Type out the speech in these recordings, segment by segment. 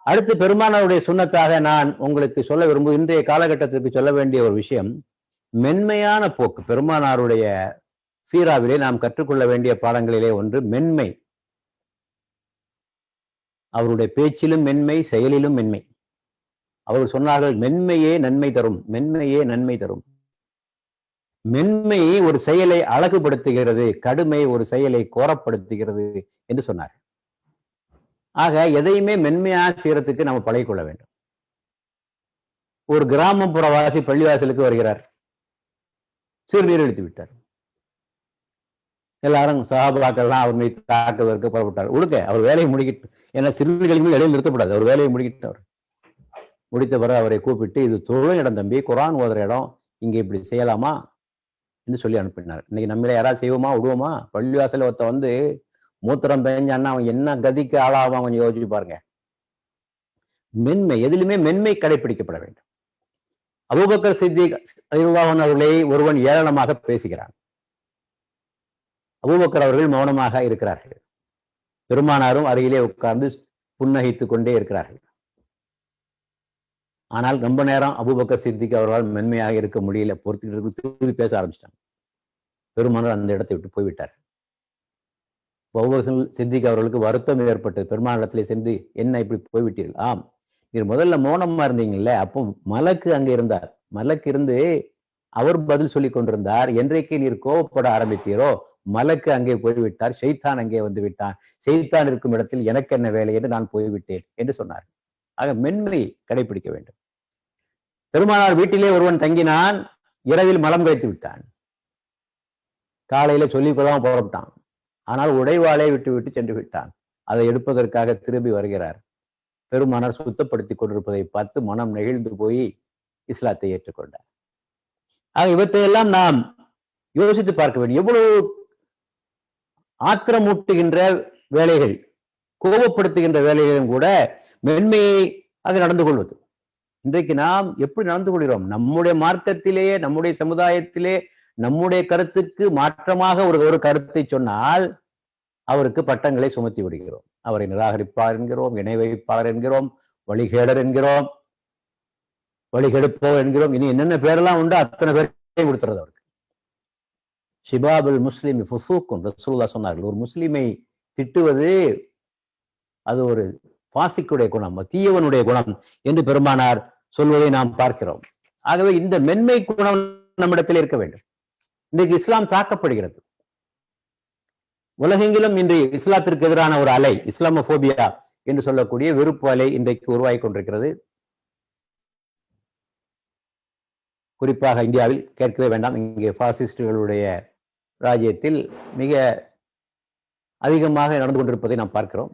அடுத்து பெருமானாருடைய சுன்னத்தாக நான் உங்களுக்கு சொல்ல விரும்பும் இன்றைய காலகட்டத்திற்கு சொல்ல வேண்டிய ஒரு விஷயம், மென்மையான போக்கு. பெருமானாருடைய சீராவிலே நாம் கற்றுக்கொள்ள வேண்டிய பாடங்களிலே ஒன்று மென்மை. அவருடைய பேச்சிலும் மென்மை, செயலிலும் மென்மை. அவர்கள் சொன்னார்கள், மென்மையே நன்மை தரும், மென்மையே நன்மை தரும். மென்மை ஒரு செயலை அழகுபடுத்துகிறது, கடுமை ஒரு செயலை கோரப்படுத்துகிறது என்று சொன்னார். ஆக எதையுமே மென்மையாக செய்யறதுக்கு நம்ம பழகிக்கொள்ள வேண்டும். ஒரு கிராமப்புறவாசி பள்ளிவாசலுக்கு வருகிறார், சிறுநீர் அடித்து விட்டார். எல்லாரும் சஹாபாக்கள்லாம் அவர் மீது தாக்குவதற்கு புறப்பட்டார். உடுக்க அவர் வேலையை முடிக்கிட்டு, ஏன்னா சிறுநீர்களுமே இடையில் நிறுத்தப்படாது, அவர் வேலையை முடிக்கிட்டார். முடித்த பிறகு அவரை கூப்பிட்டு, இது தொழில் இடம் தம்பி, குரான் ஓதுற இடம், இங்க இப்படி செய்யலாமா என்று சொல்லி அனுப்பினார். இன்னைக்கு நம்மள யாராவது செய்வோமா, விடுவோமா? பள்ளிவாசல ஒருத்த வந்து மூத்திரம் பெஞ்சான்னா அவன் என்ன கதிக்கு ஆளாவான், கொஞ்சம் யோசிச்சு பாருங்க. மென்மை, எதிலுமே மென்மை கடைபிடிக்கப்பட வேண்டும். அபூபக்கர் சித்திக் ரலியல்லாஹு அன்ஹு அவர்களை ஒருவன் ஏளனமாக பேசுகிறான். அபூபக்கர் அவர்கள் மௌனமாக இருக்கிறார்கள். பெருமானாரும் அருகிலே உட்கார்ந்து புன்னகைத்துக் கொண்டே இருக்கிறார்கள். ஆனால் ரொம்ப நேரம் அபூபக்கர் சித்திக் அவர்களால் மென்மையாக இருக்க முடியல, பொறுத்துக்கிட்டு திரும்பி பேச ஆரம்பிச்சிட்டாங்க. பெருமானார் அந்த இடத்தை விட்டு போய்விட்டார். அபூபக்கர் சித்திக் அவர்களுக்கு வருத்தம் ஏற்பட்டது. பெருமானிடத்திலே சென்று, என்ன இப்படி போய்விட்டீர்கள்? ஆம், நீர் முதல்ல மௌனமா இருந்தீங்கல்ல, அப்போ மலக்கு அங்கே இருந்தார். மலக்கு இருந்து அவர் பதில் சொல்லி கொண்டிருந்தார். என்றைக்கு நீர் கோபப்பட ஆரம்பித்தீரோ, மலக்கு அங்கே போய்விட்டார், ஷைத்தான் அங்கே வந்து விட்டான். ஷைத்தான் இருக்கும் இடத்தில் எனக்கு என்ன வேலை என்று நான் போய்விட்டேன் என்று சொன்னார். ஆக மென்மை கடைபிடிக்க வேண்டும். பெருமானார் வீட்டிலே ஒருவன் தங்கினான், இரவில் மலம் கழித்து விட்டான். காலையில சொல்லிக் கொள்ளாம புறப்பட்டான். ஆனால் உடைவாளை விட்டு விட்டு சென்று விட்டான். அதை எடுப்பதற்காக திரும்பி வருகிறார். பெருமானார் சுத்தப்படுத்தி கொண்டிருப்பதை பார்த்து மனம் நெகிழ்ந்து போய் இஸ்லாத்தை ஏற்றுக்கொண்டார். ஆக இவற்றையெல்லாம் நாம் யோசித்து பார்க்க வேண்டும். எவ்வளவு ஆத்திரமூட்டுகின்ற வேலைகள், கோபப்படுத்துகின்ற வேலைகளும் கூட மென்மையாக நடந்து கொள்வது. இன்றைக்கு நாம் எப்படி நடந்து கொள்கிறோம்? நம்முடைய மார்க்கத்திலேயே, நம்முடைய சமுதாயத்திலே நம்முடைய கருத்துக்கு மாற்றமாக ஒரு கருத்தை சொன்னால் அவருக்கு பட்டங்களை சுமத்தி விடுகிறோம். அவரை நிராகரிப்பார் என்கிறோம், இணை வைப்பார் என்கிறோம், வழிகேடர் என்கிறோம், வழிகெடுப்போர் என்கிறோம். இனி என்னென்ன பேரெல்லாம் உண்டு அத்தனை பேரையும் கொடுத்துறது அவருக்கு. ஷிபாபுல் முஸ்லிம் ஃபுசூக்கும், ரசூலுல்லாஹ் சொன்னார்கள், ஒரு முஸ்லிமை திட்டுவது அது ஒரு பாசிக்குடைய குணம், தீயவனுடைய குணம் என்று பெருமானார் சொல்வதை நாம் பார்க்கிறோம். ஆகவே இந்த மென்மை குணம் நம்மிடத்தில் இருக்க வேண்டும். இன்றைக்கு இஸ்லாம் தாக்கப்படுகிறது. உலகெங்கிலும் இன்று இஸ்லாத்திற்கு எதிரான ஒரு அலை, இஸ்லாமோபியா என்று சொல்லக்கூடிய வெறுப்பு அலை இன்றைக்கு உருவாகி கொண்டிருக்கிறது. குறிப்பாக இந்தியாவில் கேட்கவே வேண்டாம். இங்கே பாசிஸ்டுகளுடைய ராஜ்யத்தில் மிக அதிகமாக நடந்து கொண்டிருப்பதை நாம் பார்க்கிறோம்.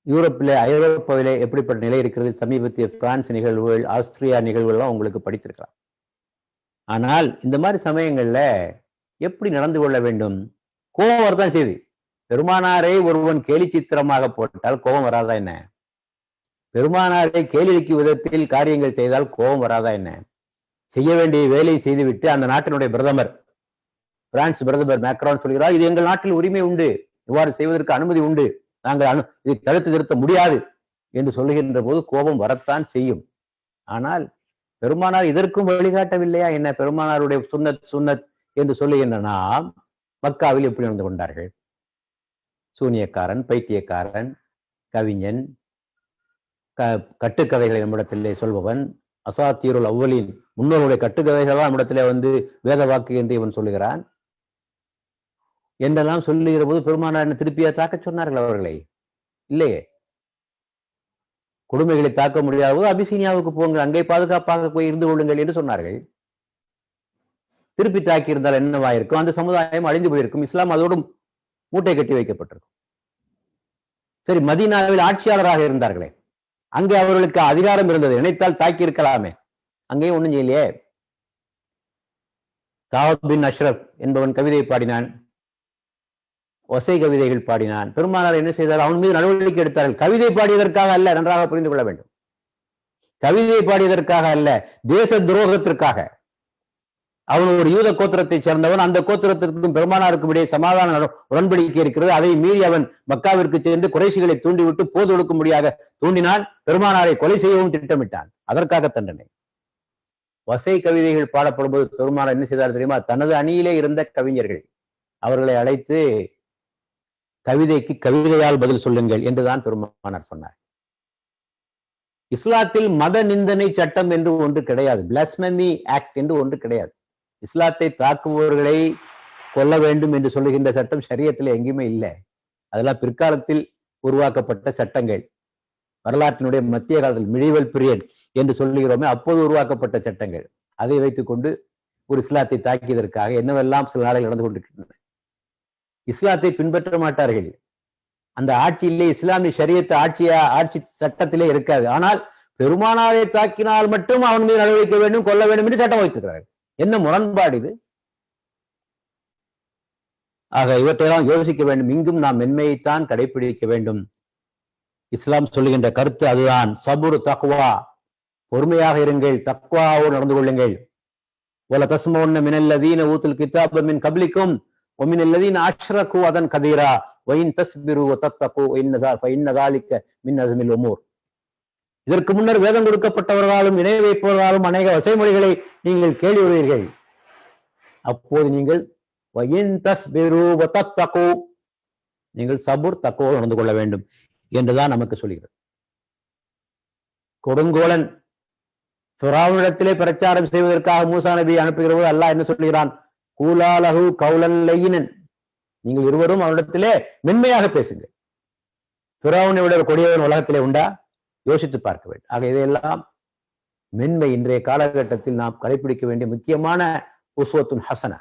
யூரோப்பிலே, ஐரோப்பாவிலே எப்படிப்பட்ட நிலை இருக்கிறது? சமீபத்திய பிரான்ஸ் நிகழ்வுகள், ஆஸ்திரியா நிகழ்வுகள்லாம் உங்களுக்கு படித்திருக்கலாம். ஆனால் இந்த மாதிரி சமயங்கள்ல எப்படி நடந்து கொள்ள வேண்டும்? கோபம் வரதான் செய்து. பெருமானாரை ஒருவன் கேலி சித்திரமாக போட்டால் கோபம் வராதா என்ன? பெருமானாரை கேலிக்கும் விதத்தில் காரியங்கள் செய்தால் கோபம் வராதா என்ன? செய்ய வேண்டிய வேலையை செய்துவிட்டு அந்த நாட்டினுடைய பிரதமர், பிரான்ஸ் பிரதமர் மேக்ரான் சொல்கிறார், இது எங்கள் நாட்டில் உரிமை உண்டு, இவ்வாறு செய்வதற்கு அனுமதி உண்டு, நாங்கள் இதை தடுத்து நிறுத்த முடியாது என்று சொல்லுகின்ற போது கோபம் வரத்தான் செய்யும். ஆனால் பெருமானார் இதற்கும் வழிகாட்டவில்லையா என்ன? பெருமானாருடைய சுன்னத் என்று சொல்லுகின்ற நாம் மக்காவில் எப்படி நடந்து கொண்டார்கள்? சூனியக்காரன், பைத்தியக்காரன், கவிஞன், கட்டுக்கதைகளை நம்மிடத்திலே சொல்பவன், அசாத்தீருல் அவ்வலின், முன்னோருடைய கட்டுக்கதைகள்லாம் நம்மிடத்திலே வந்து வேத வாக்கு என்று இவன் சொல்லுகிறான் என்றெல்லாம் சொல்லுகிற போது பெருமானார் திருப்பியா தாக்க சொன்னார்கள் அவர்களை? இல்லையே. கொடுமைகளை தாக்க முடியாத போது அபிசீனியாவுக்கு போங்கள், அங்கே பாதுகாப்பாக போய் இருந்து கொள்ளுங்கள் என்று சொன்னார்கள். திருப்பி தாக்கி இருந்தால் என்னவாயிருக்கும்? அந்த சமுதாயம் அழிந்து போயிருக்கும். இஸ்லாம் அதோடு மூட்டை கட்டி வைக்கப்பட்டிருக்கும். சரி, மதீனாவில் ஆட்சியாளராக இருந்தார்களே, அங்கே அவர்களுக்கு அதிகாரம் இருந்தது, நினைத்தால் தாக்கி இருக்கலாமே, அங்கேயும் ஒண்ணும் செய்யலையே. காப் பின் அஷ்ரப் என்பவன் கவிதை பாடினான், ஒசை கவிதைகள் பாடினான். பெருமானார் என்ன செய்தார்? அவன் மீது நடவடிக்கை எடுத்தார்கள். கவிதை பாடியதற்காக அல்ல, நன்றாக புரிந்து கொள்ள வேண்டும். கவிதை பாடியதற்காக அல்ல, தேச துரோகத்திற்காக. அவன் ஒரு யூத கோத்திரத்தை சேர்ந்தவன். அந்த கோத்திரத்திற்கும் பெருமானாருக்கும் இடையே சமாதான உடன்படிக்கை இருக்கிறது. அதை மீறி அவன் மக்காவிற்கு சென்று குறைஷிகளை தூண்டிவிட்டு போது ஒடுக்கும்படியாக தூண்டினான். பெருமானாரை கொலை செய்யவும் திட்டமிட்டான். அதற்காக தண்டனை. வசை கவிதைகள் பாடப்படும்போது பெருமானார் என்ன செய்தார் தெரியுமா? தனது அணியிலே இருந்த கவிஞர்கள் அவர்களை அழைத்து கவிதைக்கு கவிதையால் பதில் சொல்லுங்கள் என்றுதான் பெருமானார் சொன்னார். இஸ்லாத்தில் மத நிந்தனை சட்டம் என்று ஒன்று கிடையாது. பிளாஸ்பமி ஆக்ட் என்று ஒன்று கிடையாது. இஸ்லாத்தை தாக்குபவர்களை கொல்ல வேண்டும் என்று சொல்லுகின்ற சட்டம் ஷரியத்தில் எங்கேயுமே இல்லை. அதெல்லாம் பிற்காலத்தில் உருவாக்கப்பட்ட சட்டங்கள். வரலாற்றினுடைய மத்திய காலத்தில் மிடிவல் பீரியட் என்று சொல்லுகிறோமே, அப்போது உருவாக்கப்பட்ட சட்டங்கள். அதை வைத்துக்கொண்டு ஒரு இஸ்லாத்தை தாக்கியதற்காக என்னவெல்லாம் சில நாடுகள் நடந்து கொண்டிருக்கின்றன. இஸ்லாத்தை பின்பற்ற மாட்டார்கள். அந்த ஆட்சியிலே இஸ்லாமிய ஷரியத்து ஆட்சி சட்டத்திலே இருக்காது. ஆனால் பெருமானாரை தாக்கினால் மட்டும் அவன் மீது நடவடிக்கை வேண்டும், கொல்ல வேண்டும் என்று சட்டம் வைத்திருக்கிறார்கள். என்ன முரண்பாடு இது? ஆக இவற்றையெல்லாம் யோசிக்க வேண்டும். இங்கும் நாம் மென்மையைத்தான் கடைபிடிக்க வேண்டும். இஸ்லாம் சொல்லுகின்ற கருத்து அதுதான். சபுர் தக்வா, பொறுமையாக இருங்கள், தக்வாவோடு நடந்து கொள்ளுங்கள். வல தஸ்மவுன்ன மினல்லதீன ஊத்துல் கிதாப மின் கப்லிக்கும் வமின் அல்லதீன அஷ்ரகு அதன் கதீரா வயின் தஸ்பிரு வதத்தகு ஃபஇன்ன ذلك மின் அஸ்மில் உமூர். இதற்கு முன்னர் வேதம் கொடுக்கப்பட்டவர்களாலும் இணை வைப்பவர்களாலும் அநேக வசைமொழிகளை நீங்கள் கேள்வி வருவீர்கள். அப்போது நீங்கள் வயின் தஸ்பிரு வதத்தகு, நீங்கள் சபுர் தக்வாவோடு நடந்து கொள்ள வேண்டும் என்றுதான் நமக்கு சொல்கிறது. கொடுங்கோலன் ஃபிரௌனிடத்திலே பிரச்சாரம் செய்வதற்காக மூசா நபி அனுப்புகிறபோது அல்லாஹ் என்ன சொல்கிறான்? கூலாலஹு கௌலன் லையினன், நீங்கள் இருவரும் அவரிடத்திலே மென்மையாக பேசுங்கள். ஃபிரௌனை விட ஒரு கொடியவன் உலகத்திலே உண்டா? யோசித்து பார்க்க வேண்டும். ஆக இதையெல்லாம் மென்மை இன்றைய காலகட்டத்தில் நாம் கடைபிடிக்க வேண்டிய முக்கியமான உஸ்வத்துன் ஹசனா.